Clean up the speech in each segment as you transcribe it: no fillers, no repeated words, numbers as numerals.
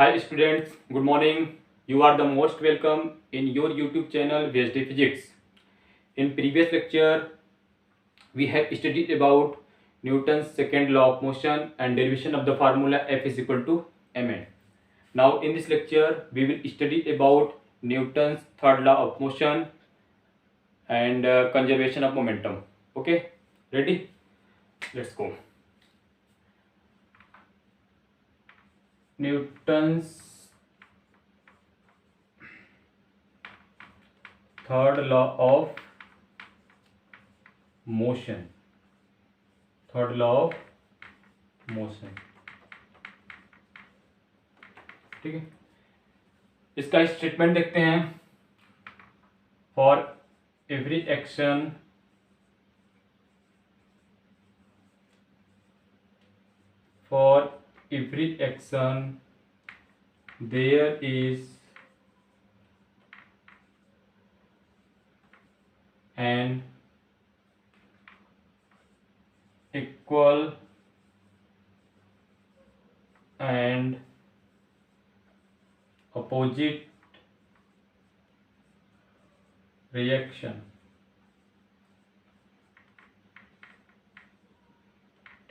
Hi students, good morning. You are the most welcome in your YouTube channel VSD Physics. In previous lecture, we have studied about Newton's second law of motion and derivation of the formula F is equal to mn. Now in this lecture, we will study about Newton's third law of motion and conservation of momentum. Okay, ready? Let's go. Newton's third law of motion. Third law of motion, ठीक है। इसका statement देखते हैं। For every action there is an equal and opposite reaction,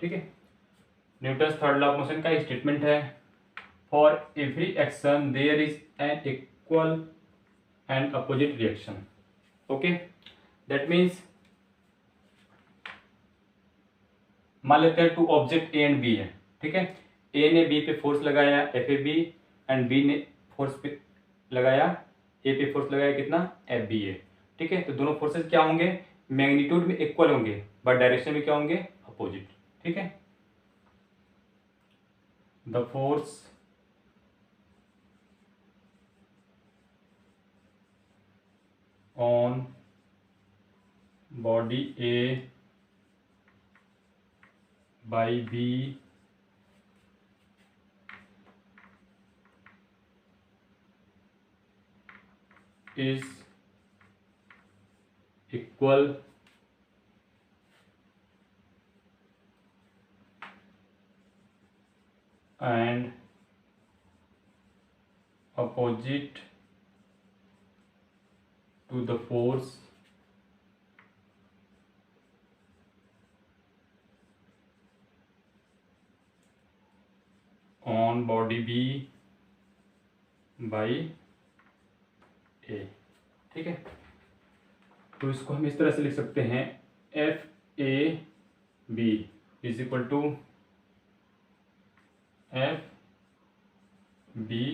ठीक है। Newton's third law of motion का statement है, for every action there is an equal and opposite reaction. Okay, that means मान लेते हैं two object A and B है, ठीक है। ए ने बी पे फोर्स लगाया F A B and B ने फोर्स पे लगाया ए पे फोर्स लगाया कितना एफ बी ए, ठीक है। तो दोनों फोर्सेस क्या होंगे, मैग्नीट्यूड में इक्वल होंगे बट डायरेक्शन में क्या होंगे, अपोजिट, ठीक है। The force on body A by B is equal and opposite to the force on body B by A, ठीक है। तो इसको हम इस तरह से लिख सकते हैं, F A B is equal to F B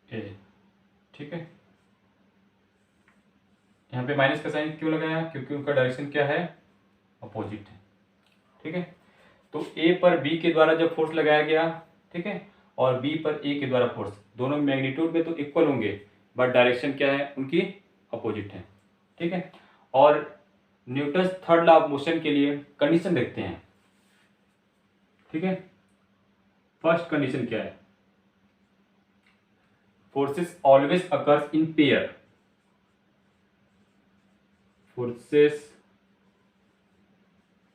A, ठीक है। यहाँ पे माइनस का साइन क्यों लगाया, क्योंकि उनका डायरेक्शन क्या है, अपोजिट है, ठीक है। तो ए पर बी के द्वारा जब फोर्स लगाया गया, ठीक है, और बी पर ए के द्वारा फोर्स, दोनों मैग्नीट्यूड में तो इक्वल होंगे बट डायरेक्शन क्या है, उनकी अपोजिट है, ठीक है। और Newton's third law of motion के लिए कंडीशन देखते हैं, ठीक है। फर्स्ट कंडीशन क्या है, forces always occurs in pair, forces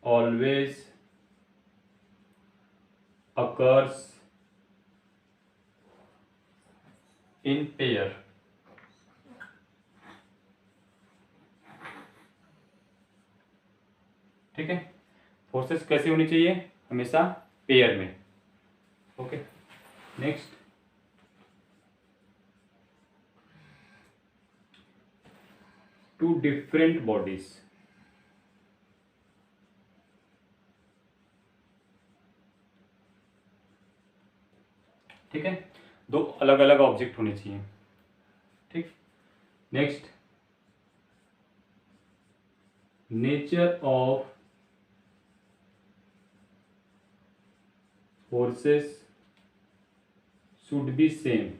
always occurs in pair, ठीक है। फोर्सेस कैसे होनी चाहिए, हमेशा पेयर में। Okay, next, two different bodies, ठीक है, दो अलग अलग ऑब्जेक्ट होने चाहिए, ठीक। Next, nature of forces should be same,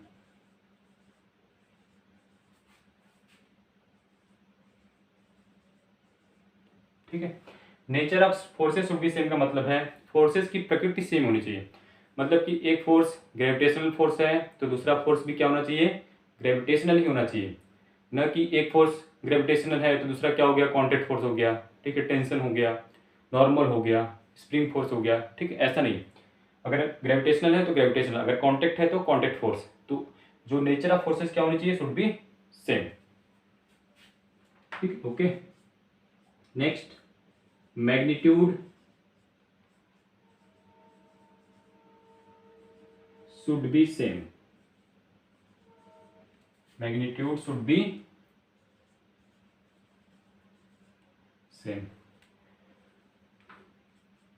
ठीक है। Nature of forces should be same का मतलब है फोर्सेस की प्रकृति सेम होनी चाहिए। मतलब कि एक फोर्स ग्रेविटेशनल फोर्स है तो दूसरा फोर्स भी क्या होना चाहिए, ग्रेविटेशनल ही होना चाहिए। न कि एक फोर्स ग्रेविटेशनल है तो दूसरा क्या हो गया, कॉन्टैक्ट फोर्स हो गया, ठीक है, टेंशन हो गया, नॉर्मल हो गया, स्प्रिंग फोर्स हो गया, ठीक है, ऐसा नहीं। अगर ग्रेविटेशनल है तो ग्रेविटेशनल, अगर कॉन्टेक्ट है तो कॉन्टेक्ट फोर्स। तो जो नेचर ऑफ फोर्सेस क्या होनी चाहिए, शुड बी सेम। ठीक, okay. Next, magnitude should be same, magnitude should be same.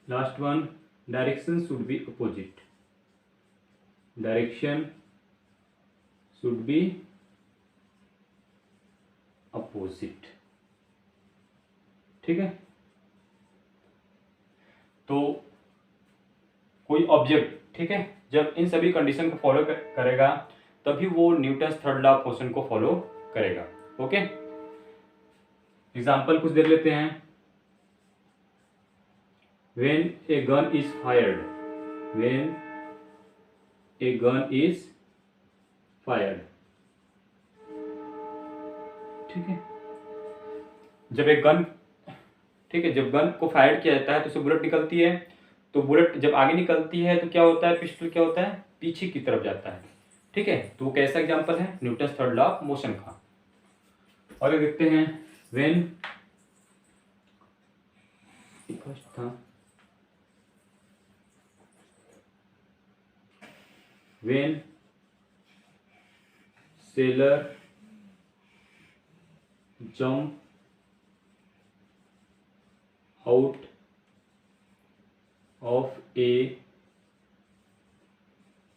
Last one, direction should be opposite, direction should be opposite. ठीक है, तो कोई ऑब्जेक्ट, ठीक है, जब इन सभी कंडीशन को फॉलो करेगा तभी वो Newton third law of motion को फॉलो करेगा। ओके, एग्जांपल कुछ देख लेते हैं। When a gun is fired, when a gun is fired, ठीक है, जब एक गन, ठीक है, जब गन को फायर किया जाता है तो उससे बुलेट निकलती है, तो बुलेट जब आगे निकलती है तो क्या होता है, पिस्टल क्या होता है, पीछे की तरफ जाता है। ठीक है, तो वो कैसा एग्जांपल है, Newton third law of motion का। और देखते हैं, व्हेन फर्स्ट था, when sailor jump out of a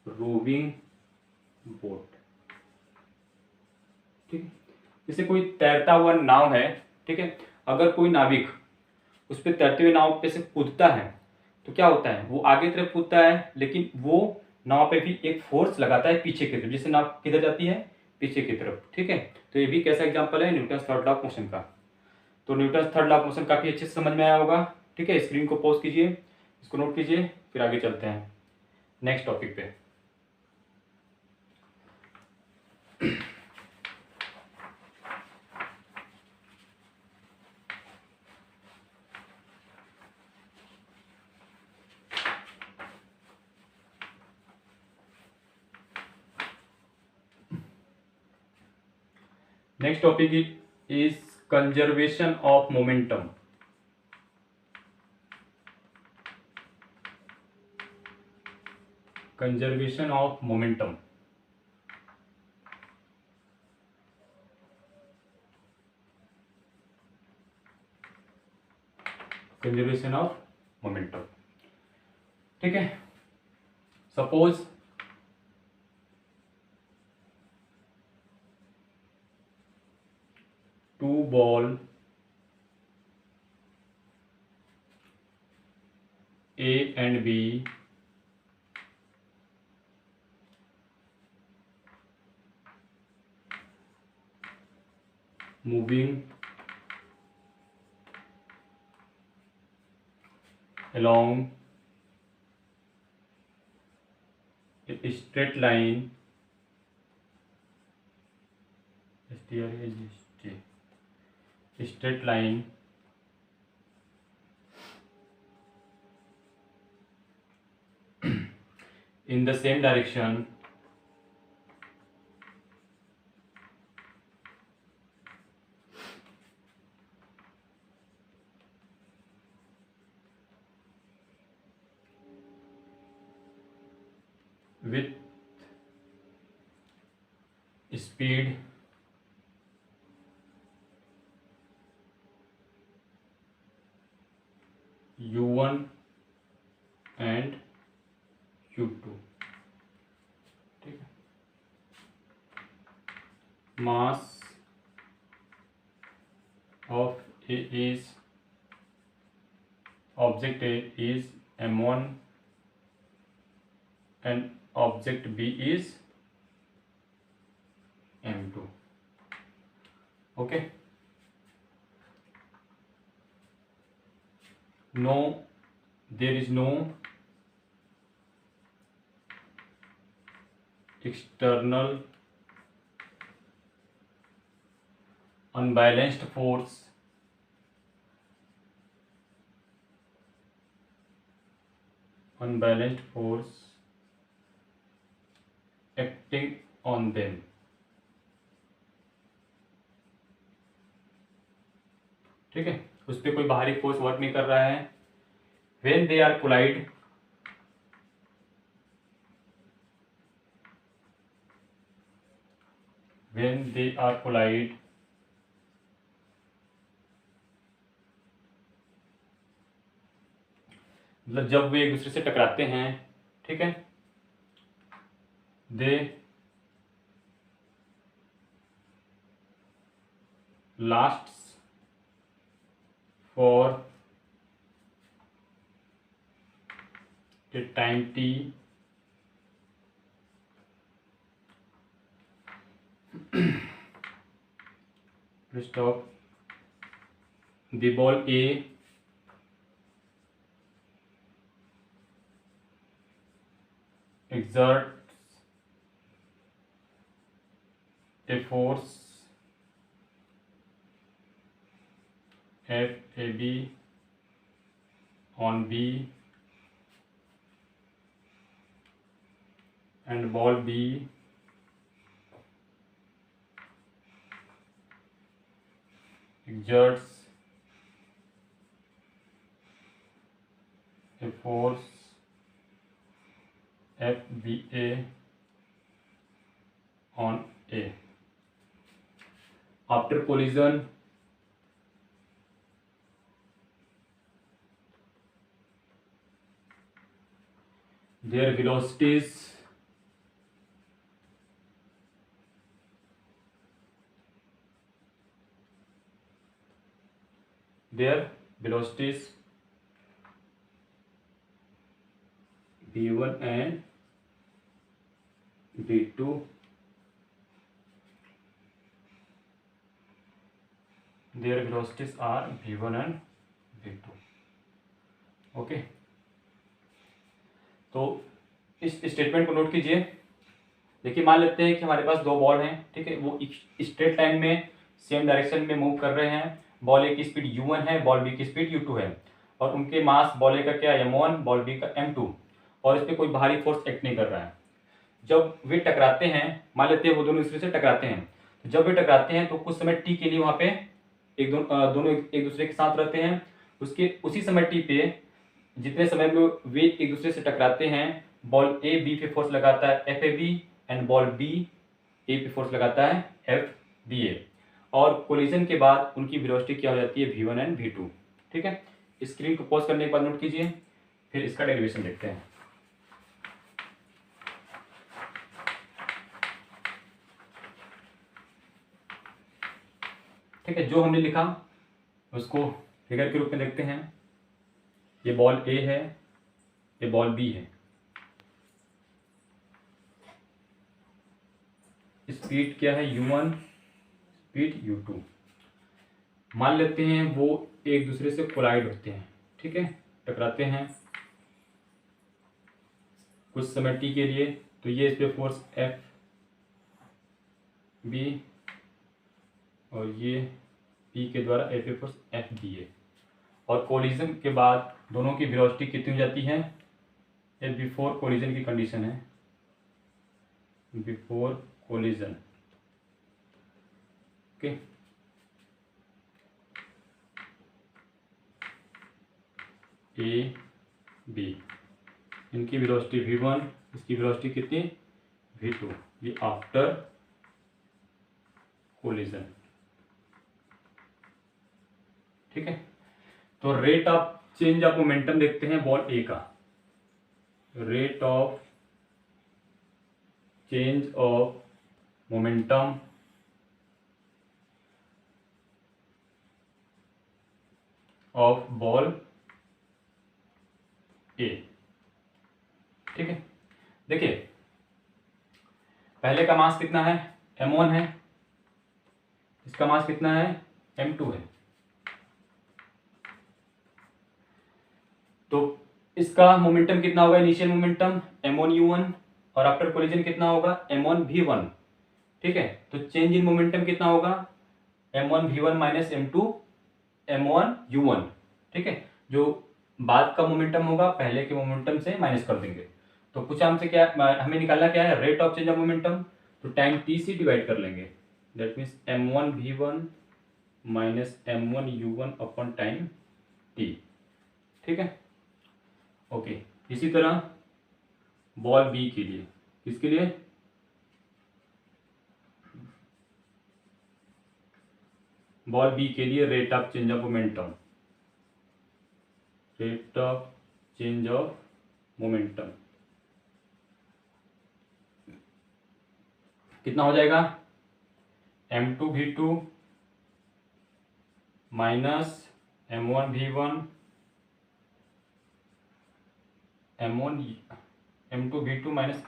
rowing boat, ठीक है, जैसे कोई तैरता हुआ नाव है, ठीक है, अगर कोई नाविक उस पर तैरते हुए नाव पे से कूदता है तो क्या होता है, वो आगे तरफ कूदता है, लेकिन वो नाव पे भी एक फोर्स लगाता है पीछे की तरफ, जिससे नाव किधर जाती है, पीछे की तरफ। ठीक है, तो ये भी कैसा एग्जांपल है, Newton third law of motion का। तो Newton third law of motion काफी अच्छे से समझ में आया होगा। ठीक है, स्क्रीन को पॉज कीजिए, इसको नोट कीजिए, फिर आगे चलते हैं नेक्स्ट टॉपिक पे। Next topic is conservation of momentum. Conservation of momentum, conservation of momentum. ठीक है, suppose two ball A and B moving along a straight line, straight line in the same direction with speed u1 and u2। ठीक है, mass of A is object A is m1 and object B is m2। okay, no, there is no external unbalanced force unbalanced force acting on them. ठीक है, उस पर कोई बाहरी force work नहीं कर रहा है. when they are collide, when they are collide, मतलब जब वे एक दूसरे से टकराते हैं, ठीक है, दे lasts for a time t stop. The ball A exerts a force FAB on B and ball B exerts a force FBA on A. After collision, their velocities v1 and v2 their velocities are v1 and v2. Okay, तो इस statement को note कीजिए. देखिए, मान लेते हैं कि हमारे पास दो बॉल हैं, ठीक है, वो स्ट्रेट लाइन में सेम डायरेक्शन में मूव कर रहे हैं. बॉल ए की स्पीड u1 है, बॉल बी की स्पीड u2 है, और उनके मास बॉल ए का क्या m1, बॉल बी का m2, और इस पर कोई बाहरी फोर्स एक्ट नहीं कर रहा है. जब वे टकराते हैं, मान लेते हैं वो दोनों दूसरे से टकराते हैं, तो जब वे टकराते हैं तो कुछ समय टी के लिए वहाँ पे दोनों एक दूसरे के साथ रहते हैं. उसी समय टी पे जितने समय में वे एक दूसरे से टकराते हैं, बॉल ए बी पे फोर्स लगाता है FAB एंड बॉल बी ए पे फोर्स लगाता है FBA, और कोलिजन के बाद उनकी वेलोसिटी क्या हो जाती है v1 एंड v2. ठीक है, स्क्रीन को पॉज करने के बाद नोट कीजिए, फिर इसका डेरिवेशन देखते हैं. ठीक है, जो हमने लिखा उसको फिगर के रूप में देखते हैं. ये बॉल ए है, ये बॉल बी है. स्पीड क्या है u1, स्पीड u2. मान लेते हैं वो एक दूसरे से कोलाइड होते हैं, ठीक है, टकराते हैं कुछ समय टी के लिए. तो ये इस पे फोर्स FB और ये P के द्वारा ए पे फोर्स FBA, और कोलिजन के बाद दोनों की वेलोसिटी कितनी हो जाती है. ये बिफोर कोलिजन की कंडीशन है, before collision. Okay, A B, इनकी वेलोसिटी v1, इसकी वेलोसिटी कितनी v2, ये आफ्टर कोलिजन. ठीक है, तो rate of change of momentum देखते हैं बॉल ए का. Rate of change of momentum of ball A. ठीक है, देखिए पहले का मास कितना है, m1 है, इसका मास कितना है, m2 है. तो इसका मोमेंटम कितना होगा, इनिशियल मोमेंटम m1u1, और आफ्टर कोलिजन कितना होगा, m1v1. ठीक है, तो चेंज इन मोमेंटम कितना होगा, m1v1 माइनस m2 m1u1. ठीक है, जो बाद का मोमेंटम होगा पहले के मोमेंटम से माइनस कर देंगे। तो कुछ हमसे क्या हमें निकालना क्या है, rate of change of momentum. तो टाइम टी से डिवाइड कर लेंगे, that means m1v1 minus m1u1 upon time T. ठीक है, ओके। इसी तरह बॉल बी के लिए, किसके लिए, बॉल बी के लिए rate of change of momentum, rate of change of momentum कितना हो जाएगा, m2v2 minus m1v1 m2v2 minus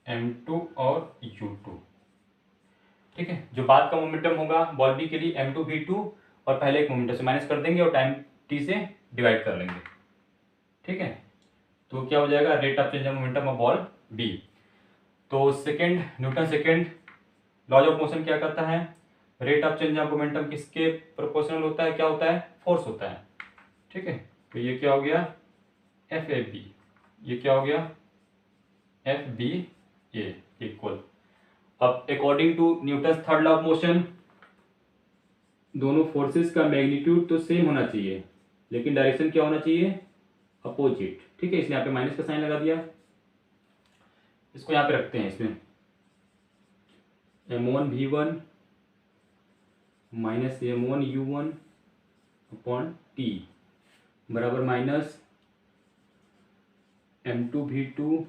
m2 और u2। ठीक है, जो बाद का मोमेंटम होगा बॉल बी के लिए m2v2 और पहले एक मोमेंटम से माइनस कर देंगे और टाइम t से डिवाइड कर लेंगे। ठीक है, तो क्या हो जाएगा, rate of change of momentum of ball B. तो second, Newton second laws of motion क्या करता है, rate of change of momentum किसके प्रोपोर्शनल होता है, क्या होता है, फोर्स होता है। ठीक है, तो ये क्या हो गया, एफ ए बी, ये क्या हो गया, एफ बी ए इक्वल। अब according to Newton third law of motion दोनों फोर्सेस का मैग्नीट्यूड तो सेम होना चाहिए, लेकिन डायरेक्शन क्या होना चाहिए, अपोजिट। ठीक है, इसलिए यहाँ पे माइनस का साइन लगा दिया, इसको यहाँ पे रखते हैं, इसमें m1v1 minus m1u1 upon T बराबर minus m2v2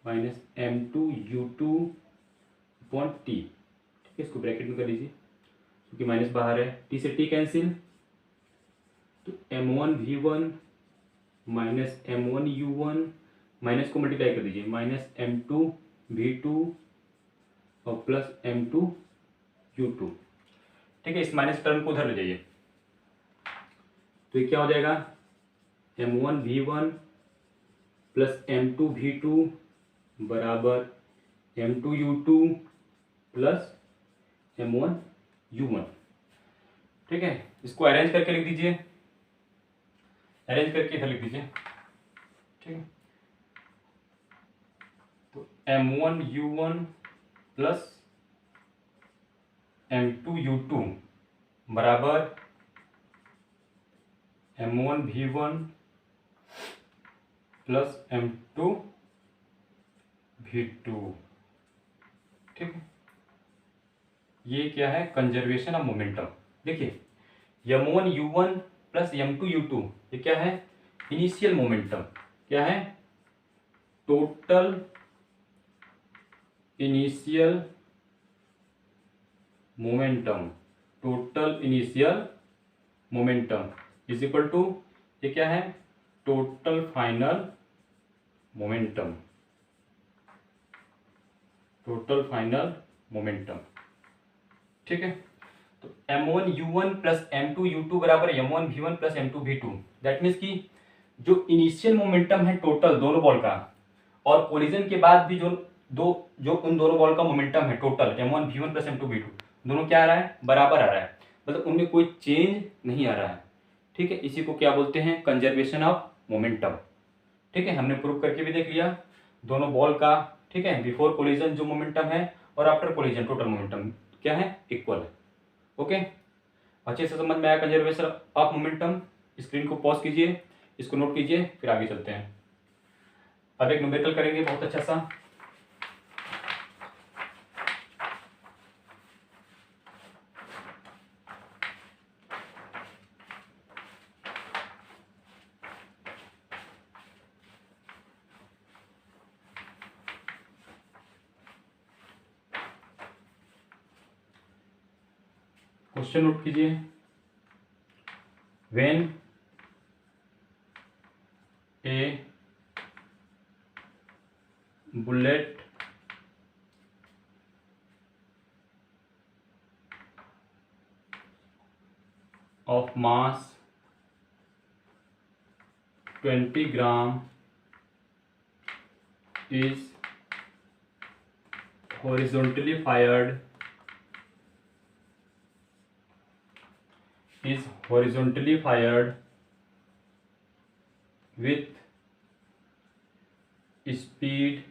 minus m2u2 upon T. ठीक है, इसको ब्रैकेट में कर लीजिए क्योंकि माइनस बाहर है, टी से टी कैंसिल, तो m1v1 माइनस m1u1 माइनस को मल्टीप्लाई कर दीजिए, माइनस m2v2 और प्लस m2u2। ठीक है, इस माइनस टर्म को उधर ले जाइए, तो ये क्या हो जाएगा, m1v1 प्लस m2v2 बराबर m2u2 प्लस m1u1। ठीक है, इसको अरेंज करके लिख दीजिए, अरेंज करके इधर लिख दीजिए। ठीक है, तो m1u1 प्लस m2u2 बराबर m1v1 प्लस m2v2। ठीक है, ये क्या है, कंजर्वेशन ऑफ मोमेंटम। देखिए m1u1 प्लस m2u2 ये क्या है, इनिशियल मोमेंटम, क्या है, total initial momentum, total initial momentum is equal to, ये क्या है, total final momentum, total final momentum. ठीक है, तो m1u1 प्लस m2u2 बराबर m1v1 plus m2v2। That means कि जो इनिशियल मोमेंटम है टोटल दोनों बॉल का, और कोलिजन के बाद भी जो उन दोनों बॉल का मोमेंटम है टोटल m1v1 प्लस m2v2 दोनों क्या आ रहा है, बराबर आ रहा है, मतलब उनमें कोई चेंज नहीं आ रहा है। ठीक है, इसी को क्या बोलते हैं, कंजर्वेशन ऑफ मोमेंटम। ठीक है, हमने प्रूव करके भी देख लिया दोनों बॉल का। ठीक है, बिफोर कोलिजन जो मोमेंटम है और आफ्टर कोलिजन टोटल मोमेंटम क्या है, इक्वल है। ओके, अच्छे से समझ में आया कंजर्वेशन ऑफ मोमेंटम। स्क्रीन को पॉज कीजिए, इसको नोट कीजिए, फिर आगे चलते हैं। अब एक न्यूमेरिकल करेंगे बहुत अच्छा सा। क्वेश्चन नोट कीजिए, when A bullet of mass 20 gram is horizontally fired with speed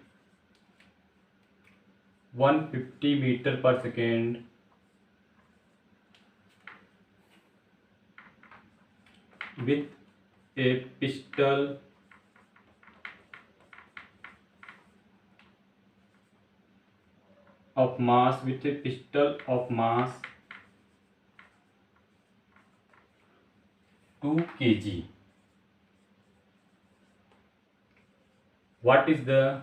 150 meter per second with a pistol of mass 2 kg. What is the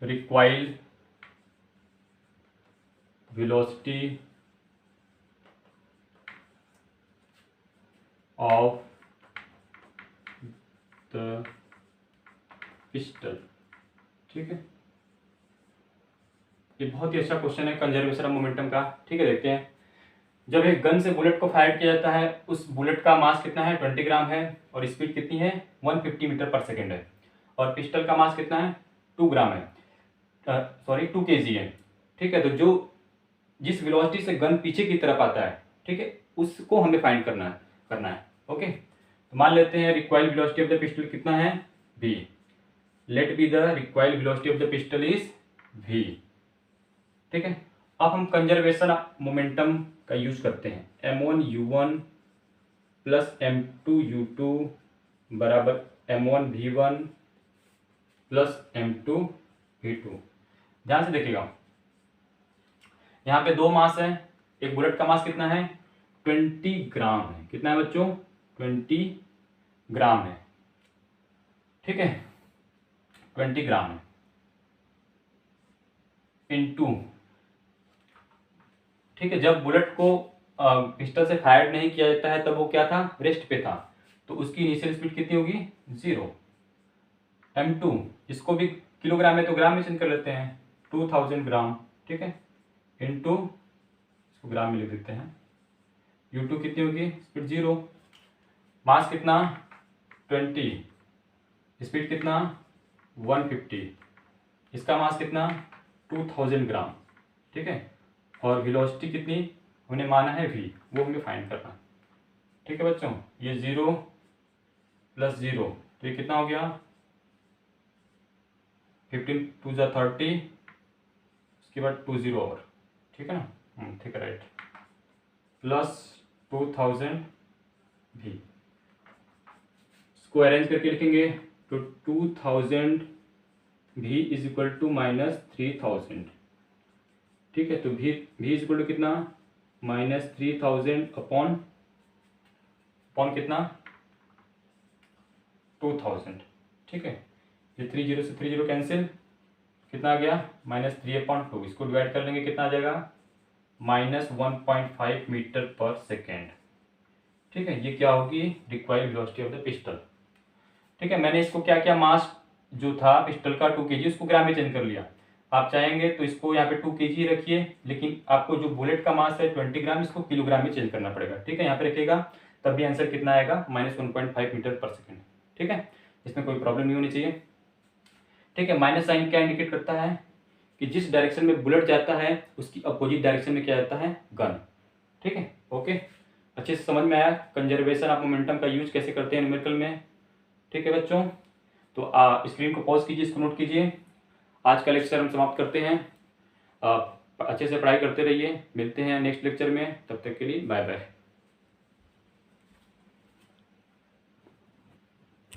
recoil velocity of the pistol? ठीक है, ये बहुत ही अच्छा क्वेश्चन है conservation of momentum का। ठीक है, देखते हैं। जब एक गन से बुलेट को फायर किया जाता है, उस बुलेट का मास कितना है, 20 ग्राम है, और स्पीड कितनी है, 150 मीटर पर सेकेंड है, और पिस्टल का मास कितना है, 2 ग्राम है, 2 kg है। ठीक है, तो जो जिस वेलोसिटी से गन पीछे की तरफ आता है, ठीक है, उसको हमें फाइंड करना है। ओके, तो मान लेते हैं required velocity of the pistol कितना है, v। Let be the required velocity of the pistol is v। ठीक है, अब हम कंजर्वेशन मोमेंटम का यूज करते हैं। m1u1 प्लस m2u2 बराबर m1v1 प्लस m2v2। ध्यान से देखिएगा, यहाँ पे 2 मास है। एक बुलेट का मास कितना है, 20 ग्राम है। कितना है बच्चों, 20 ग्राम है। ठीक है, 20 ग्राम है इनटू, ठीक है, जब बुलेट को पिस्टल से फायर नहीं किया जाता है तब वो क्या था, रेस्ट पे था, तो उसकी इनिशियल स्पीड कितनी होगी, 0। m2, इसको भी किलोग्राम में तो ग्राम में चेंज कर लेते हैं, 2000 ग्राम। ठीक है, इनटू, इसको ग्राम में लिख देते हैं, u2 कितनी होगी, स्पीड 0, मास कितना 20, स्पीड कितना 150, इसका मास कितना 2000 ग्राम। ठीक है, और वेलोसिटी कितनी हमने माना है v, वो हमें फाइंड करना। ठीक है बच्चों, ये 0 प्लस 0, तो ये कितना हो गया, 15 2 जा 30, उसके बाद 2 0 और। ठीक है ना, ठीक है, राइट, प्लस 2000 v। इसको अरेंज करके लिखेंगे तो 2000 v is equal to minus 3000। ठीक है, तो v इज इक्वल टू कितना, माइनस 3000 अपॉन कितना, 2000। ठीक है, ये 30 से 30 कैंसिल, कितना आ गया, -3/2। इसको डिवाइड कर लेंगे, कितना आ जाएगा, -1.5 मीटर पर सेकेंड। ठीक है, ये क्या होगी, required velocity of the pistol. ठीक है, मैंने इसको क्या किया, मास जो था पिस्टल का 2 kg, उसको ग्राम में चेंज कर लिया। आप चाहेंगे तो इसको यहाँ पे 2 kg रखिए, लेकिन आपको जो बुलेट का मास है 20 ग्राम, इसको किलोग्राम में चेंज करना पड़ेगा। ठीक है, यहाँ पे रखिएगा, तब भी आंसर कितना आएगा, -1.5 मीटर पर सेकेंड। ठीक है, इसमें कोई प्रॉब्लम नहीं होनी चाहिए। ठीक है, माइनस साइन क्या इंडिकेट करता है कि जिस डायरेक्शन में बुलेट जाता है उसकी अपोजिट डायरेक्शन में क्या जाता है, गन। ठीक है, ओके, अच्छे से समझ में आया कंजर्वेशन ऑफ मोमेंटम का यूज कैसे करते हैं न्यूमेरिकल में। ठीक है बच्चों, तो स्क्रीन को पॉज कीजिए, इसको नोट कीजिए। आज का लेक्चर हम समाप्त करते हैं। अच्छे से पढ़ाई करते रहिए, मिलते हैं नेक्स्ट लेक्चर में, तब तक के लिए बाय बाय।